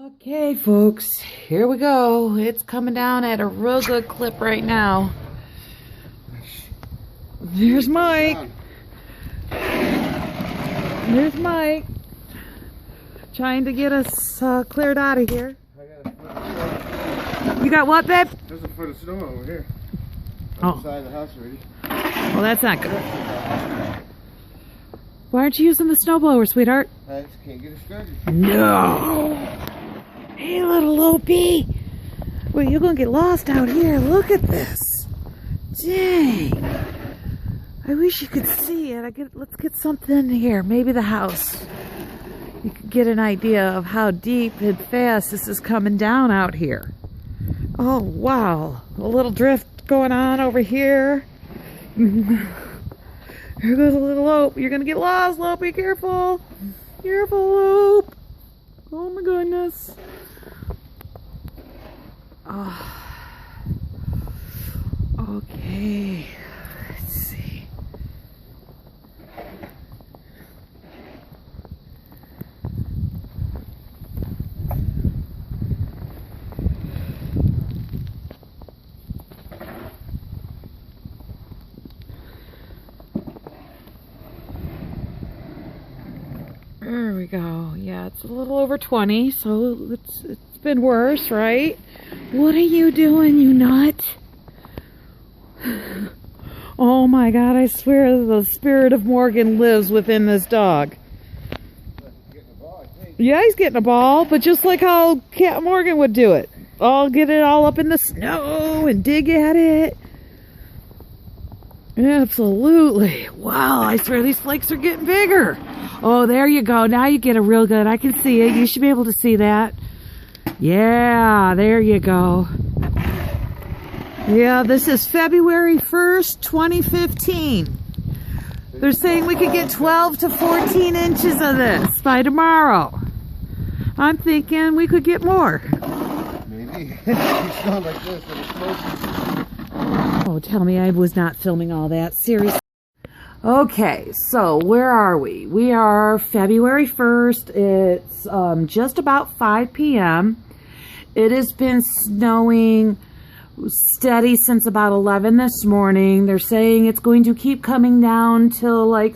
Okay, folks, here we go. It's coming down at a real good clip right now. There's Mike. There's Mike. Trying to get us cleared out of here. You got what, babe? There's a foot of snow over here. Oh. Outside the house already. Well, that's not good. Why aren't you using the snowblower, sweetheart? I just can't get it started. No! Hey, little Opie! Well, you're gonna get lost out here. Look at this. Dang. I wish you could see it. Let's get something in here. Maybe the house. You can get an idea of how deep and fast this is coming down out here. Oh, wow. A little drift going on over here. Here goes a little Lope. You're gonna get lost, Lope. Be careful. Careful, Lope. Oh my goodness. Oh. Okay. Let's see. There we go. Yeah, it's a little over 20, so it's been worse, right? What are you doing, you nut? Oh my God, I swear the spirit of Morgan lives within this dog. Yeah, he's getting a ball, but just like how Cat Morgan would do it. I'll get it all up in the snow and dig at it. Absolutely. Wow, I swear these flakes are getting bigger. Oh, there you go. Now you get a real good. I can see it. You should be able to see that. Yeah, there you go. Yeah, this is February 1st, 2015. They're saying we could get 12 to 14 inches of this by tomorrow. I'm thinking we could get more. Maybe. It's not like this. It's close. Oh, tell me I was not filming all that. Seriously. Okay, so where are we? We are February 1st. It's just about 5 p.m. It has been snowing steady since about 11 this morning. They're saying it's going to keep coming down till like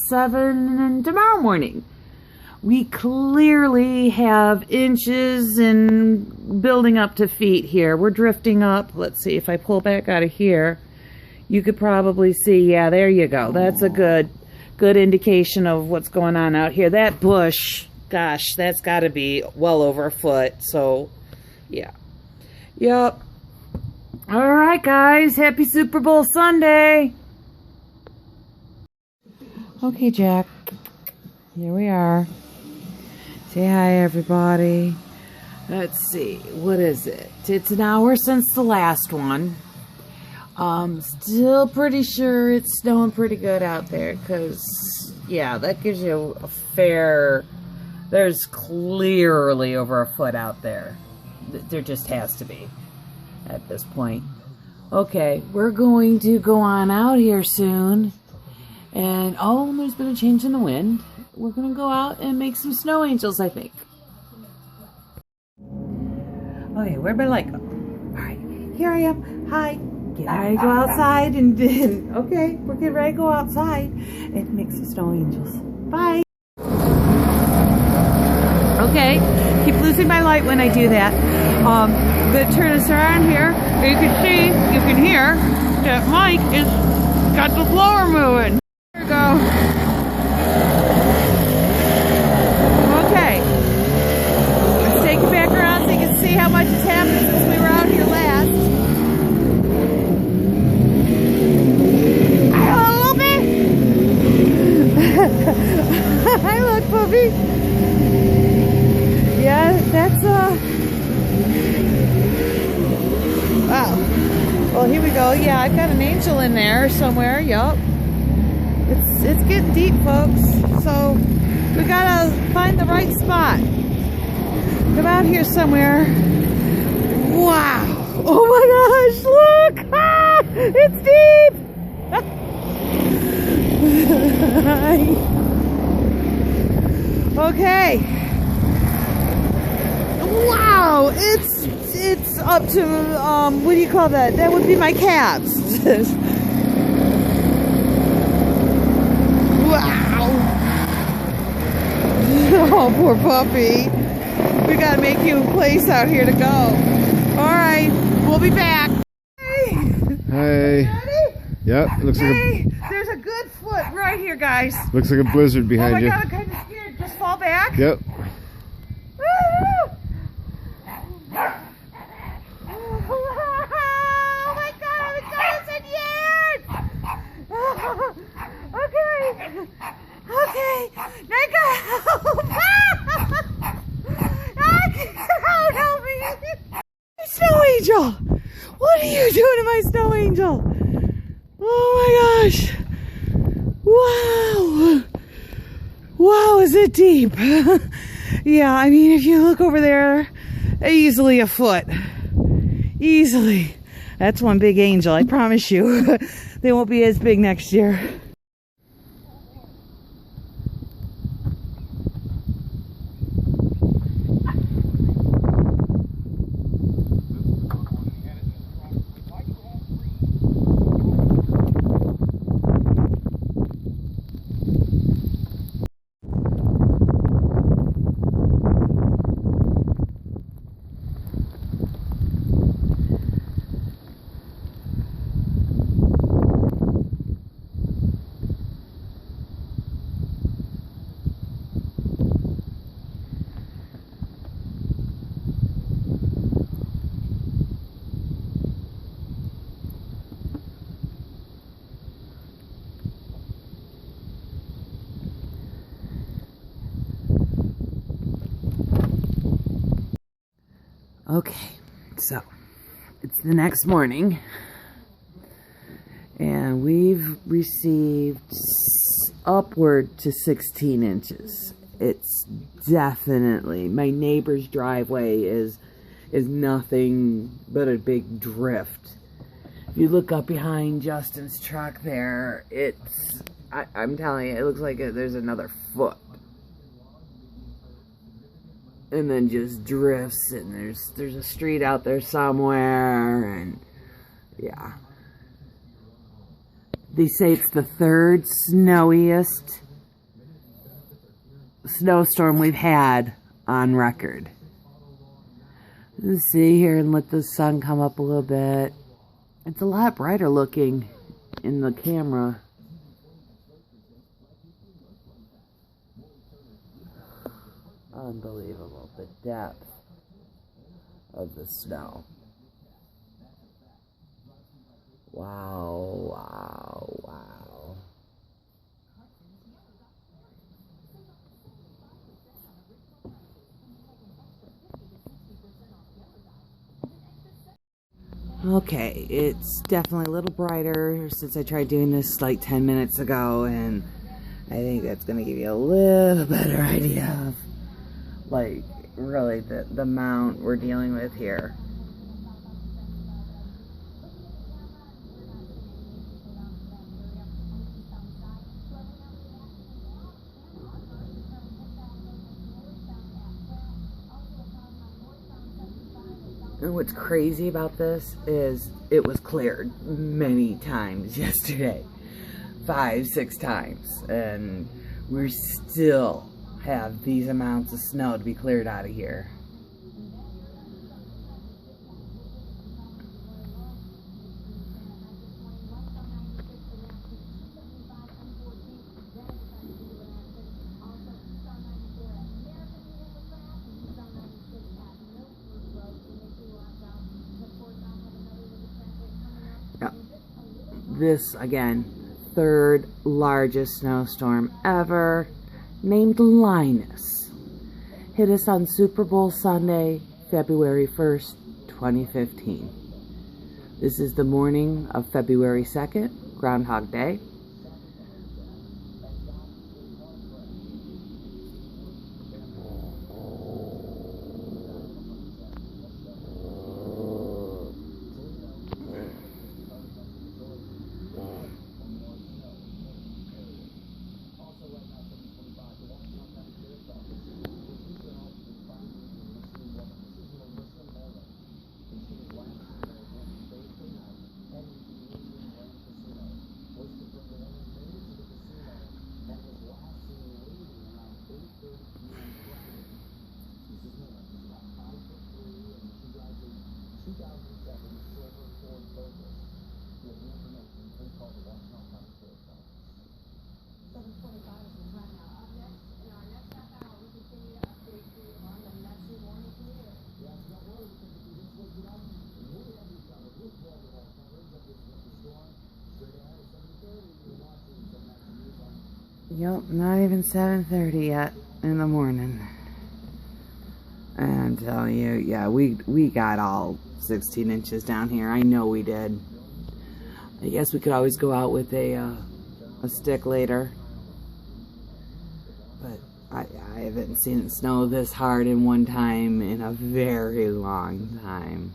7 tomorrow morning. We clearly have inches and building up to feet here. We're drifting up. Let's see if I pull back out of here. You could probably see, yeah, there you go. That's a good indication of what's going on out here. That bush, gosh, that's got to be well over a foot. So, yeah. Yep. All right, guys. Happy Super Bowl Sunday. Okay, Jack. Here we are. Say hi, everybody. Let's see. What is it? It's an hour since the last one. Still pretty sure it's snowing pretty good out there because, yeah, that gives you a fair... There's clearly over a foot out there. There just has to be at this point. Okay, we're going to go on out here soon. And, oh, there's been a change in the wind. We're going to go out and make some snow angels, I think. Okay, where'd my light go? All right, here I am. Hi. Get ready to go outside and okay, we're getting ready to go outside and make some snow angels. Bye. Okay, keep losing my light when I do that. I'm gonna turn this around here. You can see, you can hear that Mike is got the blower moving. There we go. Okay, let's take it back around so you can see how much has happened since we were out here last. Hi, look, puppy. Yeah, that's wow. Well, here we go. Yeah, I've got an angel in there somewhere. Yup. It's getting deep, folks. So we gotta find the right spot. Come out here somewhere. Wow. Oh my gosh! Look! Ah, it's deep. Okay. Wow, it's up to what do you call that? That would be my calves. Wow. Oh, poor puppy. We gotta make you a place out here to go. All right, we'll be back. Hey. Hey. Ready? Yep. Looks like Hey, there's a good foot right here, guys. looks like a blizzard Oh behind my you. God, I'm kind of scared. Just fall back. Yep. Woo! Oh my God, it's in years. Okay. Okay. Let go. Help me. Snow Angel. What are you doing to my Snow Angel? Oh my gosh. Wow. Wow, is it deep? Yeah, I mean, if you look over there, easily a foot. Easily. That's one big angel, I promise you. They won't be as big next year. Okay, so it's the next morning, and we've received upward to 16 inches. It's definitely, my neighbor's driveway is nothing but a big drift. If you look up behind Justin's truck there, I'm telling you, it looks like there's another foot. And then just drifts, and there's a street out there somewhere, and yeah. They say it's the third snowiest snowstorm we've had on record. Let's see here and let the sun come up a little bit. It's a lot brighter looking in the camera. Unbelievable, the depth of the snow. Wow, wow, wow. Okay, it's definitely a little brighter since I tried doing this like 10 minutes ago, and I think that's going to give you a little better idea of like really the amount we're dealing with here. And what's crazy about this is it was cleared many times yesterday. 5-6 times. And we still have these amounts of snow to be cleared out of here. This, again, third largest snowstorm ever, named Linus, hit us on Super Bowl Sunday, February 1st, 2015. This is the morning of February 2nd, Groundhog Day. Yep, not even 7:30 yet in the morning. And I'm telling you, yeah, we got all 16 inches down here. I know we did. I guess we could always go out with a stick later. But I haven't seen it snow this hard in one time in a very long time.